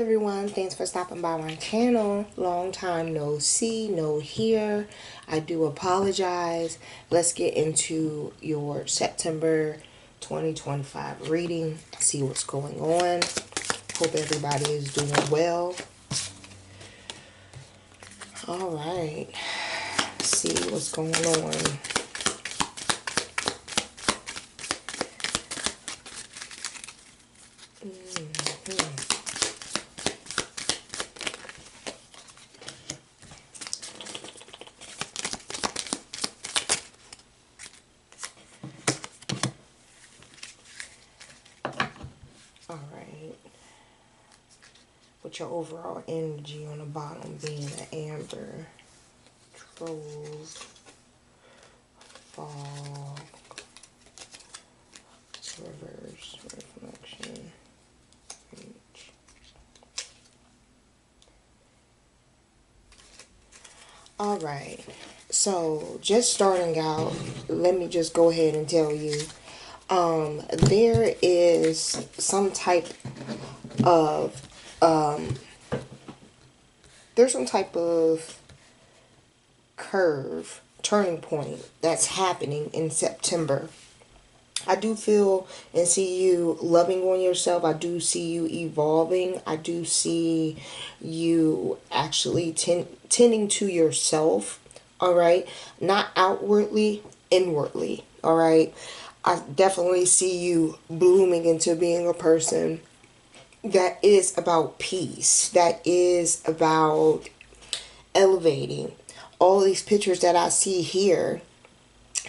everyone, thanks for stopping by my channel. Long time no see, no hear. I do apologize. Let's get into your September 2025 reading. See what's going on. Hope everybody is doing well. All right, see what's going on. All right, with your overall energy on the bottom being an amber, trove, fog, reverse, reflection, reach. All right, so just starting out, let me just go ahead and tell you, there is some type of curve, turning point that's happening in September. I do feel and see you loving on yourself. I do see you evolving. I do see you actually tending to yourself. All right. Not outwardly, inwardly. All right. I definitely see you blooming into being a person that is about peace, that is about elevating. All these pictures that I see here,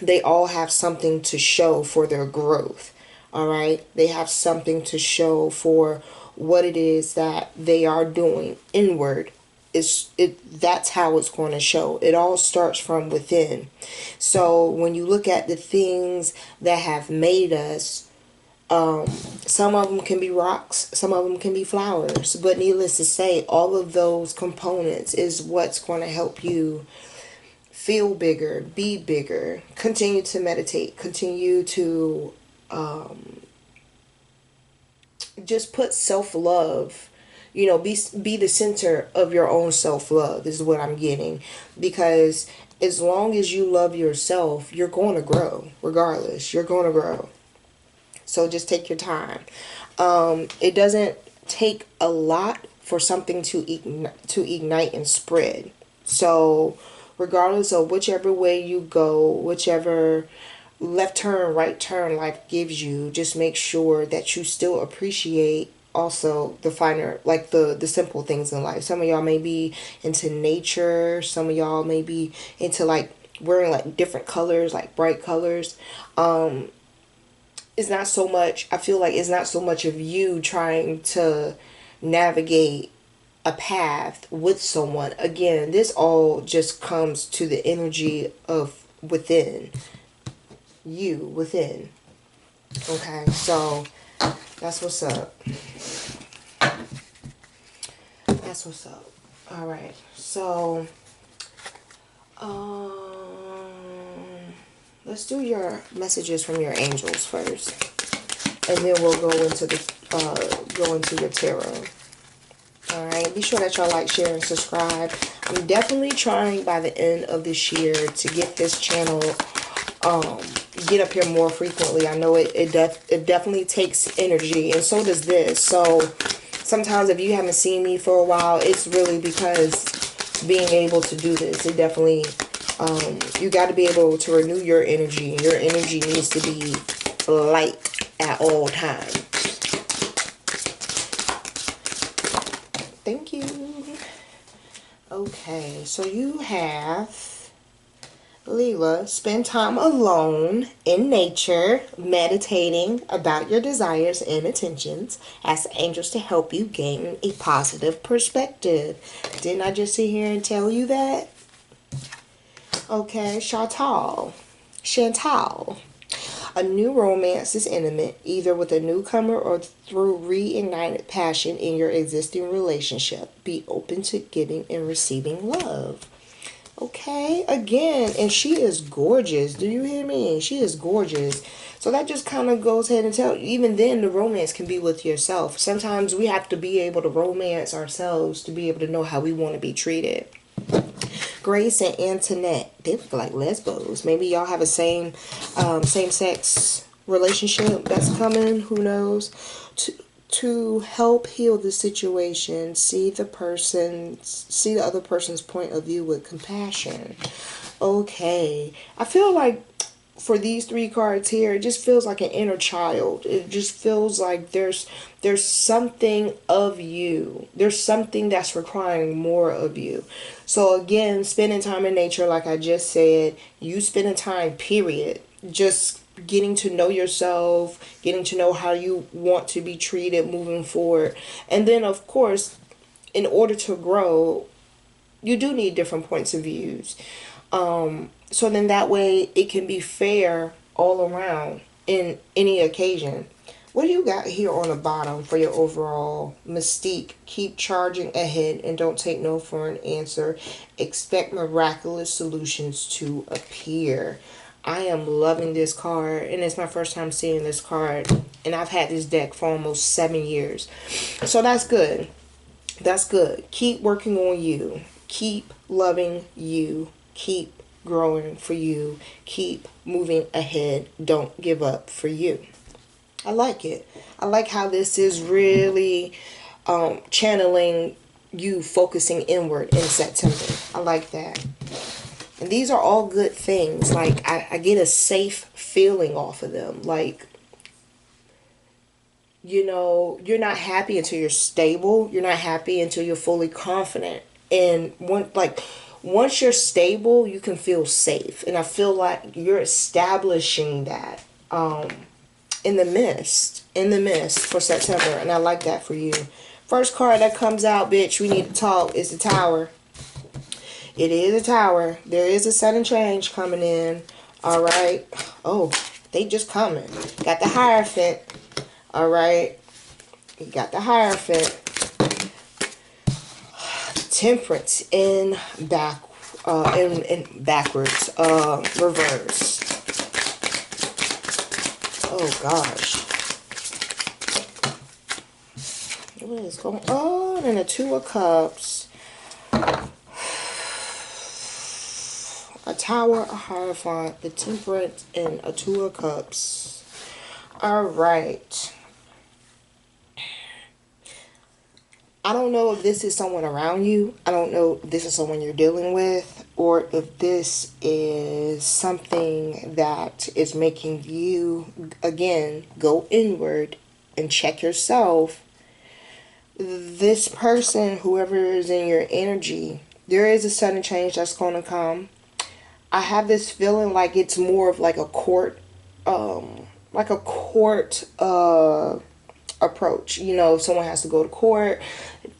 they all have something to show for their growth. All right, they have something to show for what it is that they are doing inward. That's how it's going to show. It all starts from within. So when you look at the things that have made us, some of them can be rocks, some of them can be flowers, but needless to say, all of those components is what's going to help you feel bigger, be bigger, continue to meditate, continue to just put self-love, be the center of your own self-love is what I'm getting. Because as long as you love yourself, you're going to grow. Regardless, you're going to grow. So just take your time. It doesn't take a lot for something to ignite and spread. So regardless of whichever way you go, whichever left turn, right turn life gives you, just make sure that you still appreciate also the finer, like the simple things in life. Some of y'all may be into nature. Some of y'all may be into like wearing like different colors, like bright colors. It's not so much, I feel like it's not so much of you trying to navigate a path with someone. Again, this all just comes to the energy of within you, within. Okay, so that's what's up. That's what's up. All right, so let's do your messages from your angels first, and then we'll go into your tarot. All right, be sure that y'all like, share, and subscribe. I'm definitely trying by the end of this year to get this channel get up here more frequently. I know it definitely takes energy, and so does this. So sometimes if you haven't seen me for a while, it's really because being able to do this, it definitely you got to be able to renew your energy. Your energy needs to be light at all times. Thank you. Okay, so you have Leela, spend time alone in nature, meditating about your desires and intentions. Ask the angels to help you gain a positive perspective. Didn't I just sit here and tell you that? Okay, Chantal. A new romance is intimate, either with a newcomer or through reignited passion in your existing relationship. Be open to giving and receiving love. Okay, again, and she is gorgeous. Do you hear me? She is gorgeous. So that just kind of goes ahead and tell you, even then, the romance can be with yourself. Sometimes we have to be able to romance ourselves to be able to know how we want to be treated. Grace and Antoinette, they look like lesbos. Maybe y'all have a same sex relationship that's coming. Who knows? To help heal the situation, see the other person's point of view with compassion. Okay, I feel like for these three cards here, it just feels like an inner child. It just feels like there's something of you. There's something that's requiring more of you. So again, spending time in nature, like I just said, you spending time, period. Just getting to know yourself, getting to know how you want to be treated moving forward. And then of course, in order to grow, you do need different points of views. So then that way it can be fair all around in any occasion. What do you got here on the bottom for your overall mystique? Keep charging ahead and don't take no for an answer. Expect miraculous solutions to appear. I am loving this card, and it's my first time seeing this card, and I've had this deck for almost 7 years. So that's good. That's good. Keep working on you. Keep loving you. Keep growing for you. Keep moving ahead. Don't give up for you. I like it. I like how this is really channeling you focusing inward in September. I like that. And these are all good things. Like, I get a safe feeling off of them. Like, you know, you're not happy until you're stable. You're not happy until you're fully confident. And once you're stable, you can feel safe. And I feel like you're establishing that in the mist for September. And I like that for you. First card that comes out, bitch, we need to talk, is the Tower. It is a Tower. There is a sudden change coming in. All right. Oh, they just coming. Got the Hierophant. All right. You got the Hierophant. Temperance in backwards. Reverse. Oh gosh. What is going on? And a Two of Cups. A Tower, a Hierophant, the Temperance, and a Two of Cups. Alright. I don't know if this is someone around you. I don't know if this is someone you're dealing with. Or if this is something that is making you, again, go inward and check yourself. This person, whoever is in your energy, there is a sudden change that's going to come. I have this feeling like it's more of like a court approach. You know, if someone has to go to court,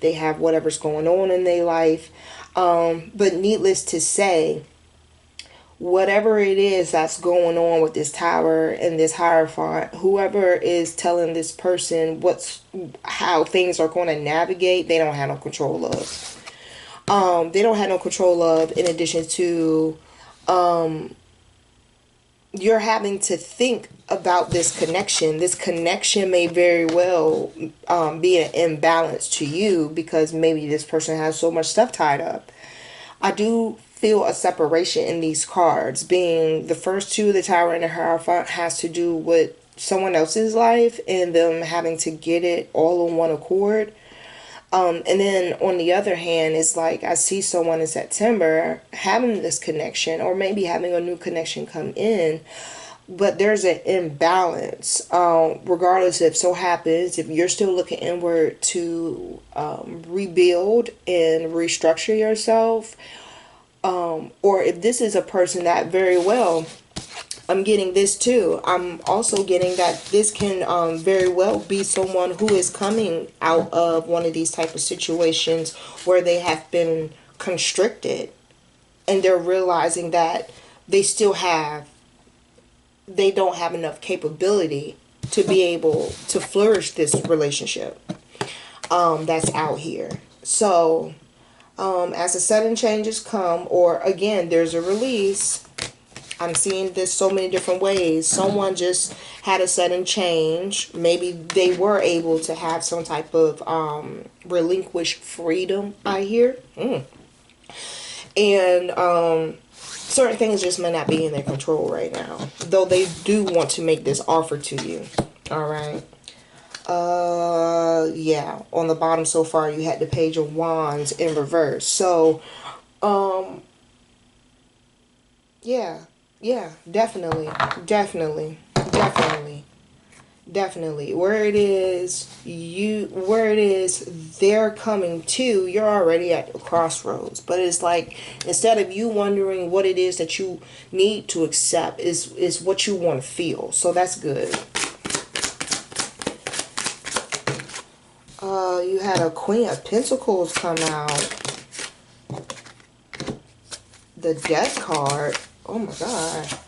they have whatever's going on in their life. But needless to say, whatever it is that's going on with this Tower and this Hierophant, whoever is telling this person how things are going to navigate, they don't have no control of. They don't have no control of, in addition to you're having to think about this connection. This connection may very well be an imbalance to you because maybe this person has so much stuff tied up. I do feel a separation in these cards. Being the first two, the Tower and the Hierophant, has to do with someone else's life and them having to get it all on one accord. And then on the other hand, it's like I see someone in September having this connection or maybe having a new connection come in, but there's an imbalance. Regardless if so happens, if you're still looking inward to rebuild and restructure yourself, or if this is a person that very well, I'm getting this too. I'm also getting that this can very well be someone who is coming out of one of these type of situations where they have been constricted and they're realizing that they don't have enough capability to be able to flourish this relationship that's out here. So As the sudden changes come, or again, there's a release. I'm seeing this so many different ways. Someone just had a sudden change. Maybe they were able to have some type of relinquished freedom, I hear. And certain things just may not be in their control right now. Though they do want to make this offer to you. Alright. Yeah. On the bottom so far you had the Page of Wands in reverse. So, yeah. Yeah, definitely. Definitely. Definitely. Definitely. Where it is they're coming to, you're already at the crossroads. But it's like, instead of you wondering what it is that you need to accept, is what you want to feel. So that's good. You had a Queen of Pentacles come out. The Death card. Oh my God.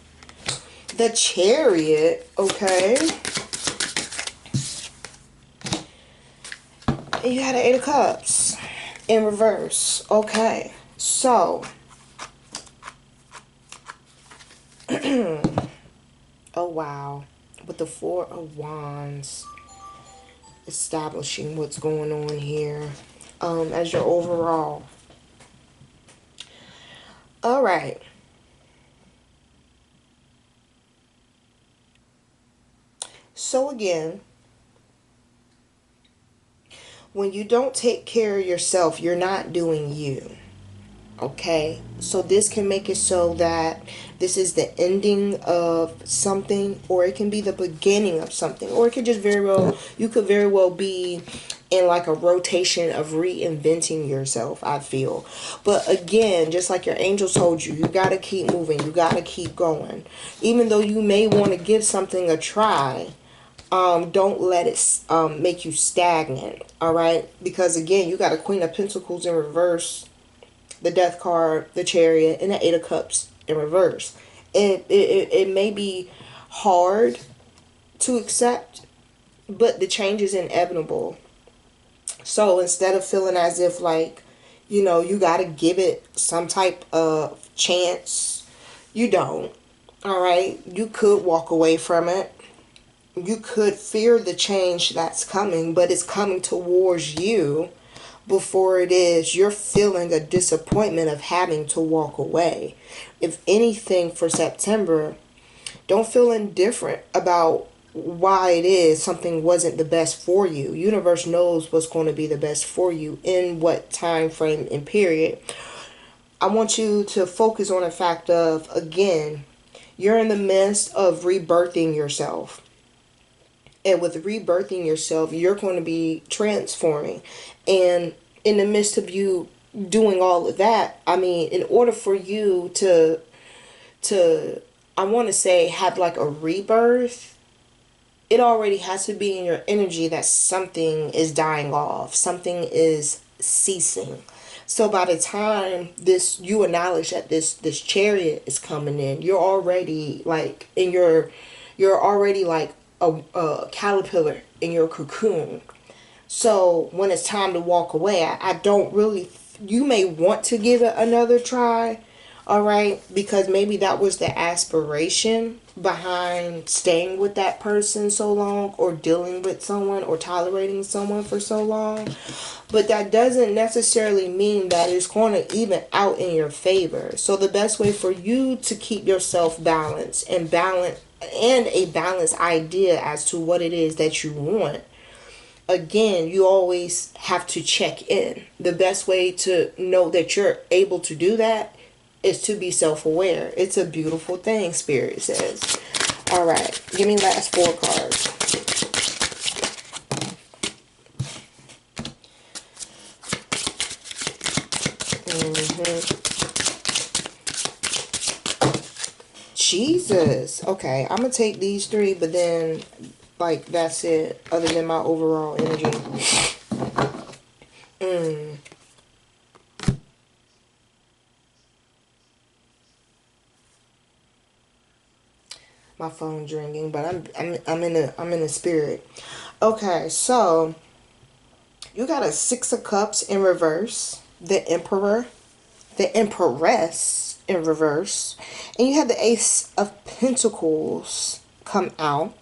The Chariot. Okay. And you had an Eight of Cups in reverse. Okay. So. Oh wow. With the Four of Wands. Establishing what's going on here. As your overall. Alright. So again, when you don't take care of yourself, you're not doing you. Okay? So this can make it so that this is the ending of something, or it can be the beginning of something, or it could just very well, you could very well be in like a rotation of reinventing yourself, I feel. But again, just like your angel told you, you got to keep moving, you got to keep going. Even though you may want to give something a try, don't let it make you stagnant. All right, because again, you got a Queen of Pentacles in reverse, the Death card, the Chariot, and the Eight of Cups in reverse. It may be hard to accept, but the change is inevitable. So instead of feeling as if like, you know, you got to give it some type of chance, you don't. All right, you could walk away from it. You could fear the change that's coming, but it's coming towards you before it is. You're feeling a disappointment of having to walk away. If anything, for September, don't feel indifferent about why it is something wasn't the best for you. Universe knows what's going to be the best for you in what time frame and period. I want you to focus on the fact of, again, you're in the midst of rebirthing yourself. And with rebirthing yourself, you're going to be transforming. And in the midst of you doing all of that, I mean, in order for you to I want to say, have like a rebirth, it already has to be in your energy that something is dying off, something is ceasing. So by the time you acknowledge that this Chariot is coming in, you're already like you're already like a caterpillar in your cocoon. So when it's time to walk away, I don't really, you may want to give it another try, all right, because maybe that was the aspiration behind staying with that person so long, or dealing with someone, or tolerating someone for so long. But that doesn't necessarily mean that it's going to even out in your favor. So the best way for you to keep yourself balanced and a balanced idea as to what it is that you want, again, you always have to check in. The best way to know that you're able to do that is to be self-aware. It's a beautiful thing, Spirit says. All right, give me last 4 cards. Jesus. Okay, I'm gonna take these 3, but then like that's it, other than my overall energy. My phone's ringing, but I'm in a spirit. Okay, so you got a 6 of Cups in reverse. the Emperor, the Empress in reverse, and you have the Ace of Pentacles come out.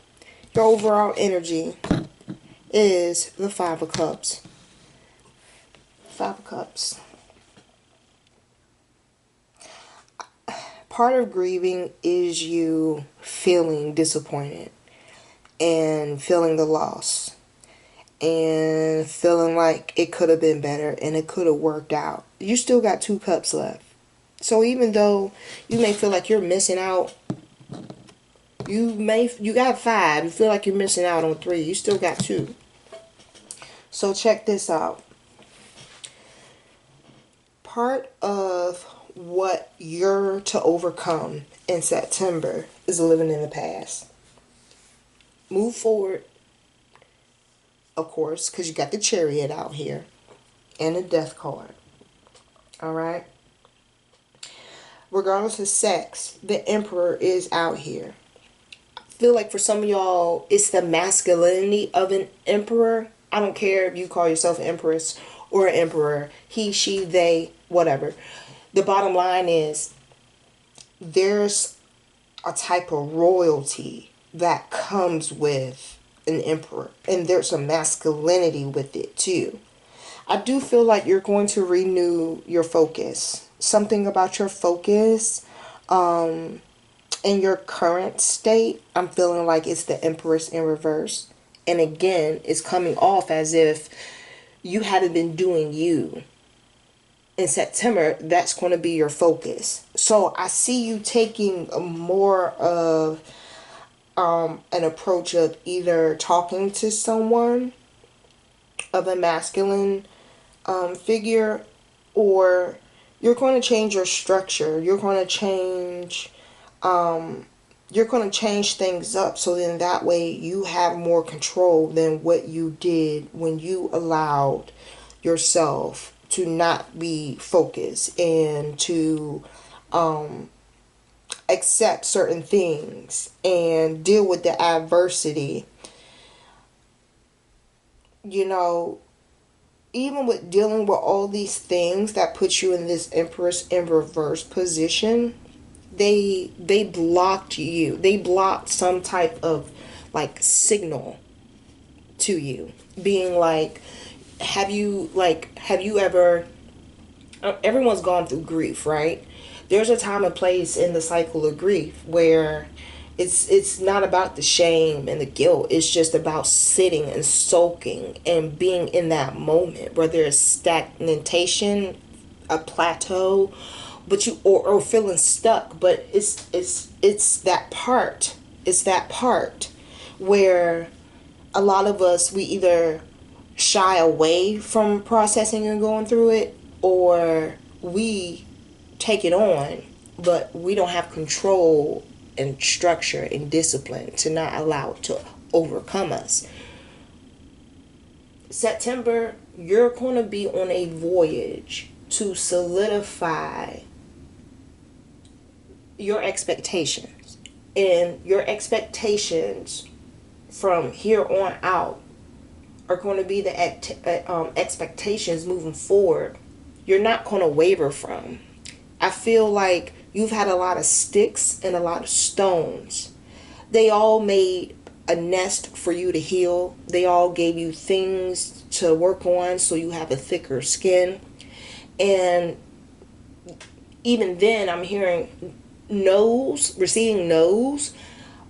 Your overall energy is the Five of Cups. Five of Cups. Part of grieving is you feeling disappointed and feeling the loss and feeling like it could have been better and it could have worked out. You still got 2 cups left. So even though you may feel like you're missing out, you got 5, you feel like you're missing out on 3, you still got 2. So check this out. Part of what you're to overcome in September is living in the past. Move forward, of course, because you got the Chariot out here and the Death card. Alright? Regardless of sex, the Emperor is out here. I feel like for some of y'all, it's the masculinity of an emperor. I don't care if you call yourself an empress or an emperor. He, she, they, whatever. The bottom line is there's a type of royalty that comes with an emperor. And there's a masculinity with it too. I do feel like you're going to renew your focus. Something about your focus in your current state, I'm feeling like it's the Empress in reverse. And again, it's coming off as if you hadn't been doing you. In September, that's going to be your focus. So I see you taking more of an approach of either talking to someone of a masculine figure, or you're going to change your structure. You're going to change things up, so then that way you have more control than what you did when you allowed yourself to not be focused and to accept certain things and deal with the adversity. You know, even with dealing with all these things that put you in this Empress in reverse position, they blocked you. They blocked some type of like signal to you, being like, have you ever, everyone's gone through grief, right? There's a time and place in the cycle of grief where it's not about the shame and the guilt. It's just about sitting and soaking and being in that moment where there's stagnation, a plateau, but you or feeling stuck. But it's that part. It's that part where a lot of us, we either shy away from processing and going through it, or we take it on, but we don't have control and structure and discipline to not allow it to overcome us. September, you're going to be on a voyage to solidify your expectations. And your expectations from here on out are going to be the expectations moving forward. You're not going to waver from. I feel like you've had a lot of sticks and a lot of stones. They all made a nest for you to heal. They all gave you things to work on so you have a thicker skin. And even then, I'm hearing no's, receiving no's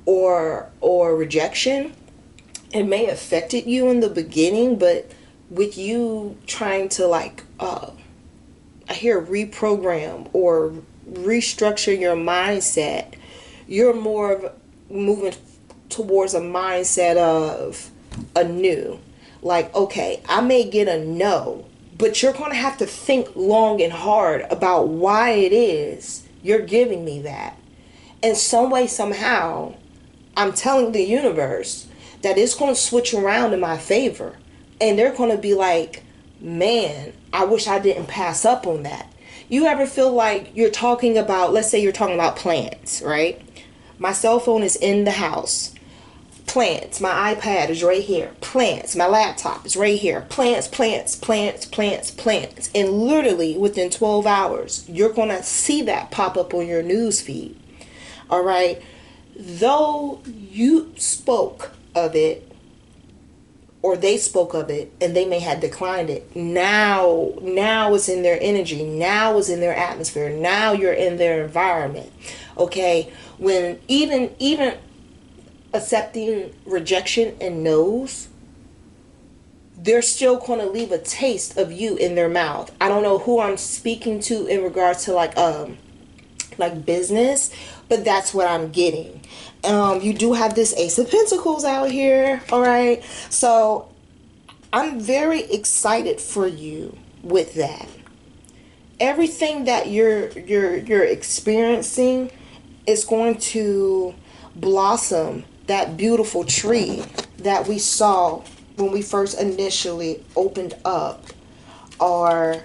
or rejection. It may have affected you in the beginning, but with you trying to I hear reprogram or restructure your mindset, you're more of moving towards a mindset of a new. Like, okay, I may get a no, but you're going to have to think long and hard about why it is you're giving me that. In some way, somehow, I'm telling the universe that it's going to switch around in my favor. And they're going to be like, man, I wish I didn't pass up on that. You ever feel like you're talking about, let's say you're talking about plants, right? My cell phone is in the house. Plants. My iPad is right here. Plants. My laptop is right here. Plants, plants, plants, plants, plants. And literally within 12 hours, you're going to see that pop up on your news feed. All right. Though you spoke of it, or they spoke of it, and they may have declined it, now it's in their energy, now it's in their atmosphere, now you're in their environment. Okay, when even accepting rejection and no's, they're still going to leave a taste of you in their mouth. I don't know who I'm speaking to in regards to like business, but that's what I'm getting. You do have this Ace of Pentacles out here, all right? So I'm very excited for you with that. Everything that you're experiencing is going to blossom. That beautiful tree that we saw when we first initially opened up our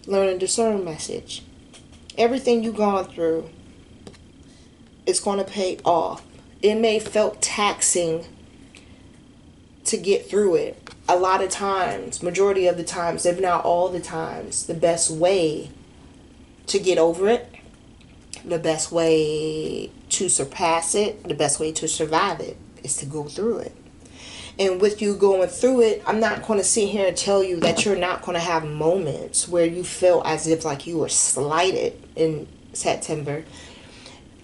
Learn and Discern message. Everything you've gone through, it's going to pay off. It may felt taxing to get through it. A lot of times, majority of the times, if not all the times, the best way to get over it, the best way to surpass it, the best way to survive it is to go through it. And with you going through it, I'm not going to sit here and tell you that you're not going to have moments where you feel as if like you were slighted in September.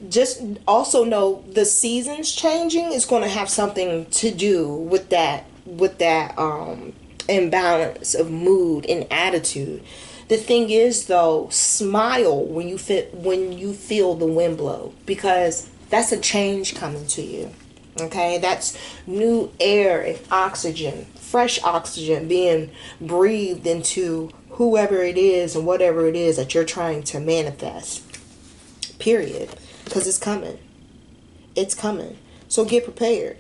Just also know the seasons changing is going to have something to do with that imbalance of mood and attitude. The thing is, though, smile when you feel the wind blow, because that's a change coming to you. Okay, that's new air and oxygen, fresh oxygen being breathed into whoever it is and whatever it is that you're trying to manifest. Period. Because it's coming. It's coming. So get prepared.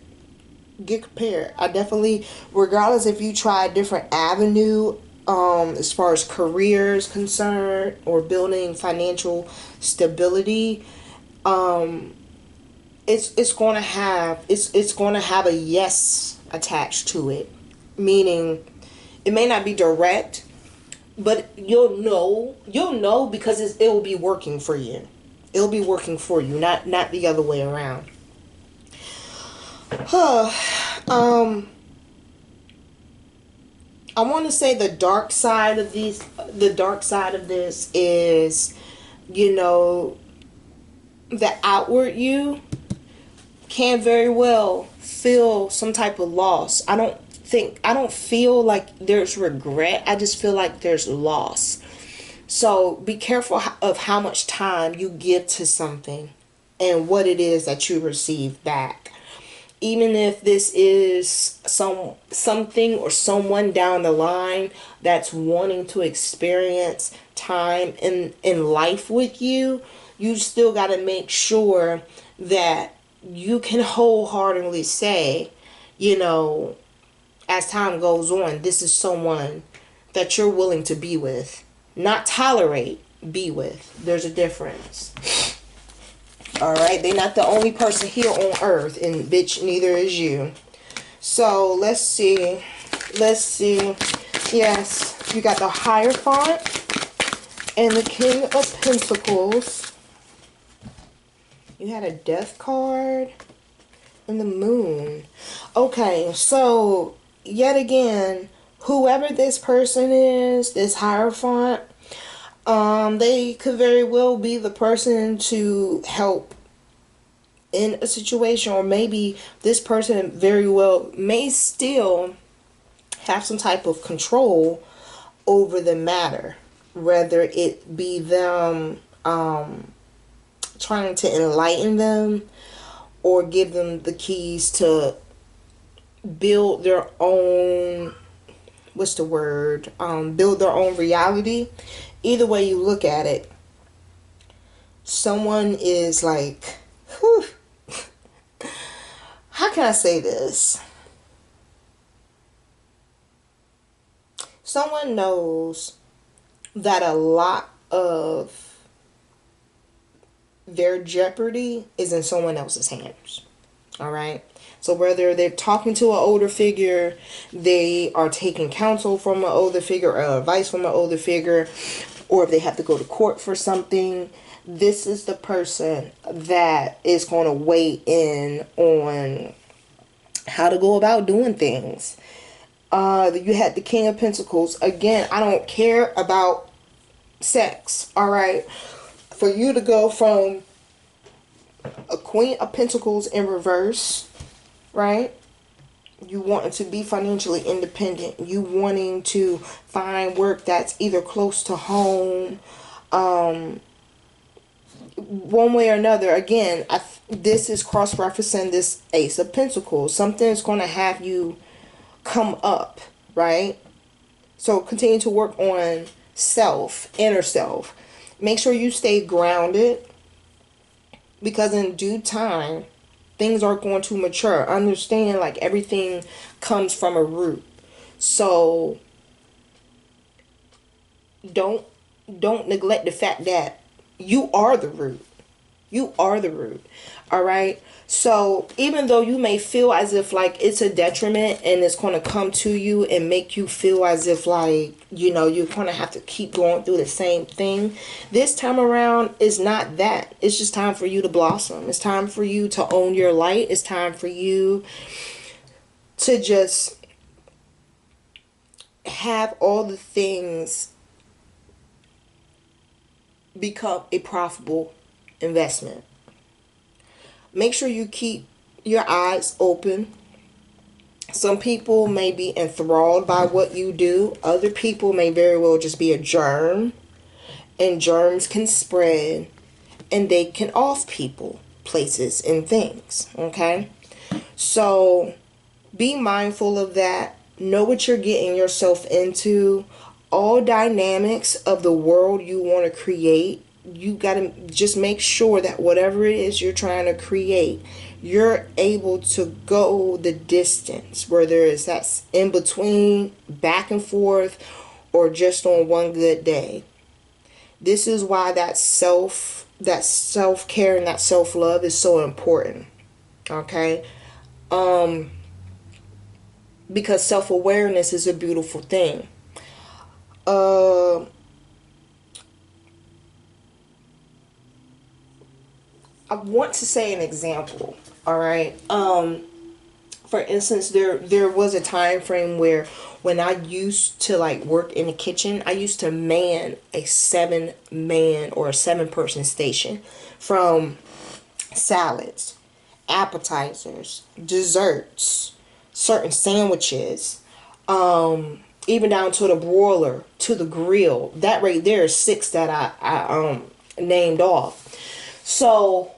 Get prepared. I definitely, regardless if you try a different avenue, as far as career is concerned, or building financial stability, it's going to have a yes attached to it. Meaning, it may not be direct, but you'll know because it will be working for you. It'll be working for you, not the other way around. I want to say the dark side of this is, the outward you can very well feel some type of loss. I don't feel like there's regret. I just feel like there's loss. So be careful of how much time you give to something and what it is that you receive back. Even if this is something or someone down the line that's wanting to experience time in life with you, you still got to make sure that you can wholeheartedly say, as time goes on, this is someone that you're willing to be with. Not tolerate, be with. There's a difference. Alright, they're not the only person here on earth, and bitch, neither is you. So, let's see. Yes, you got the Hierophant and the King of Pentacles. You had a Death card and the Moon. Okay, so, yet again, whoever this person is, this Hierophant, they could very well be the person to help in a situation, or maybe this person very well may still have some type of control over the matter, whether it be them trying to enlighten them or give them the keys to build their own, build their own reality. Either way you look at it, someone is like, whew, how can I say this? Someone knows that a lot of their jeopardy is in someone else's hands. All right? So whether they're talking to an older figure, they are taking counsel from an older figure or advice from an older figure, or if they have to go to court for something, this is the person that is going to weigh in on how to go about doing things. You had the King of Pentacles. Again, I don't care about sex. All right. For you to go from a Queen of Pentacles in reverse, right? You wanting to be financially independent. You wanting to find work that's either close to home. One way or another. Again, this is cross-referencing this Ace of Pentacles. Something's going to have you come up, right? So continue to work on self, inner self. Make sure you stay grounded, because in due time things are going to mature. Understand, like, everything comes from a root. So don't neglect the fact that you are the root. You are the root. All right. So even though you may feel as if like it's a detriment and it's going to come to you and make you feel as if like, you know, you're going to have to keep going through the same thing, this time around is not that. It's just time for you to blossom. It's time for you to own your light. It's time for you to just have all the things become a profitable investment. Make sure you keep your eyes open. Some people may be enthralled by what you do. Other people may very well just be a germ. And germs can spread. And they can off people, places, and things. Okay? So be mindful of that. Know what you're getting yourself into. All dynamics of the world you want to create, you got to just make sure that whatever it is you're trying to create, you're able to go the distance, whether it's that in between, back and forth, or just on one good day. This is why that self-care and that self-love is so important. Okay? Because self-awareness is a beautiful thing. I want to say an example. All right. For instance, there was a time frame where when I used to like work in the kitchen, I used to man a 7-man or a 7-person station, from salads, appetizers, desserts, certain sandwiches, even down to the broiler, to the grill. That right there is 6 that I named off. So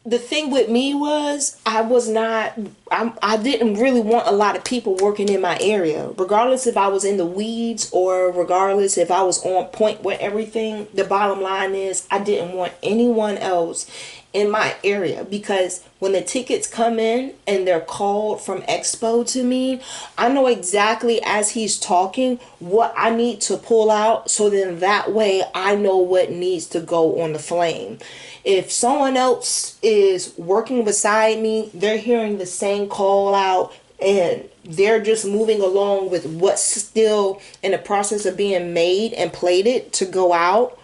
the thing with me was I didn't really want a lot of people working in my area, regardless if I was in the weeds or regardless if I was on point with everything. The bottom line is I didn't want anyone else in my area, because when the tickets come in and they're called from Expo to me, I know exactly as he's talking what I need to pull out, so then that way I know what needs to go on the flame. If someone else is working beside me, they're hearing the same call out and they're just moving along with what's still in the process of being made and plated to go out,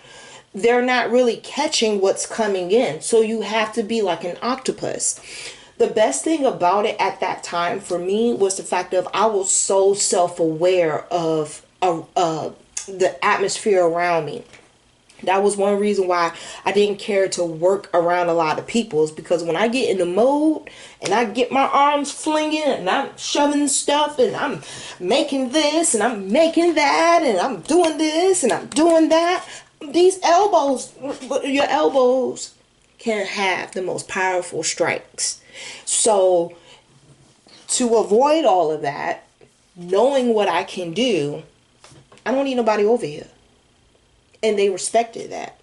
they're not really catching what's coming in. So you have to be like an octopus. The best thing about it at that time for me was the fact of I was so self-aware of the atmosphere around me. That was one reason why I didn't care to work around a lot of people, is because when I get in the mode and I get my arms flinging and I'm shoving stuff and I'm making this and I'm making that and I'm doing this and I'm doing that, these elbows, your elbows can have the most powerful strikes. So to avoid all of that, knowing what I can do, I don't need nobody over here. And they respected that.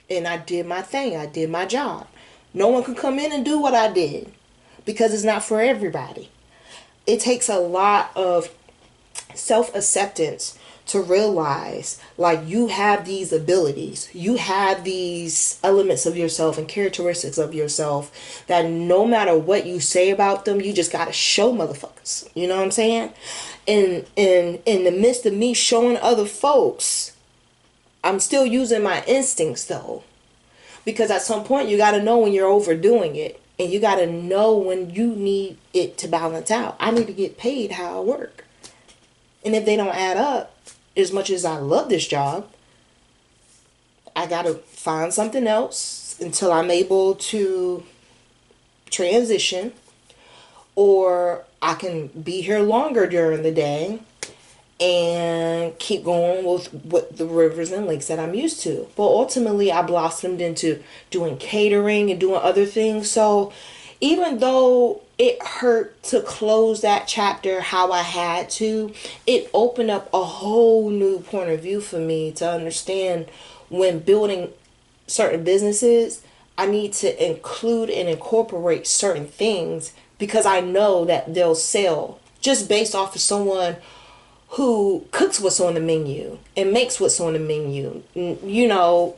And I did my thing. I did my job. No one could come in and do what I did, because it's not for everybody. It takes a lot of self-acceptance to realize like you have these abilities, you have these elements of yourself and characteristics of yourself that no matter what you say about them, you just gotta show motherfuckers. You know what I'm saying? And in the midst of me showing other folks, I'm still using my instincts though. Because at some point you gotta know when you're overdoing it. And you gotta know when you need it to balance out. I need to get paid how I work. And if they don't add up, as much as I love this job, I gotta find something else until I'm able to transition, or I can be here longer during the day and keep going with what the rivers and lakes that I'm used to. But ultimately, I blossomed into doing catering and doing other things. So even though it hurt to close that chapter how I had to, it opened up a whole new point of view for me to understand when building certain businesses, I need to include and incorporate certain things because I know that they'll sell just based off of someone who cooks what's on the menu and makes what's on the menu. You know,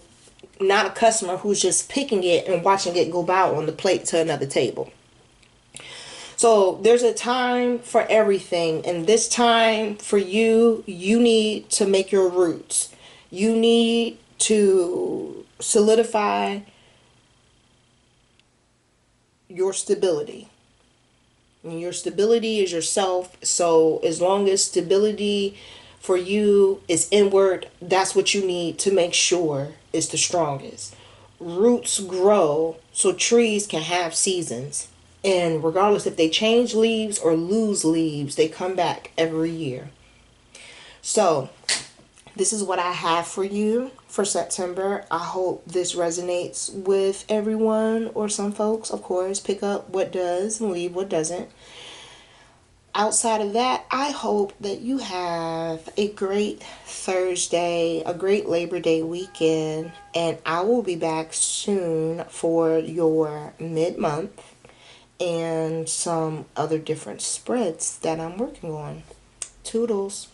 not a customer who's just picking it and watching it go by on the plate to another table. So there's a time for everything. And this time for you, you need to make your roots. You need to solidify your stability. And your stability is yourself. So as long as stability for you is inward, that's what you need to make sure is the strongest. Roots grow so trees can have seasons. And regardless if they change leaves or lose leaves, they come back every year. So this is what I have for you for September. I hope this resonates with everyone, or some folks, of course. Pick up what does and leave what doesn't. Outside of that, I hope that you have a great Thursday, a great Labor Day weekend, and I will be back soon for your mid-month and some other different spreads that I'm working on. Toodles.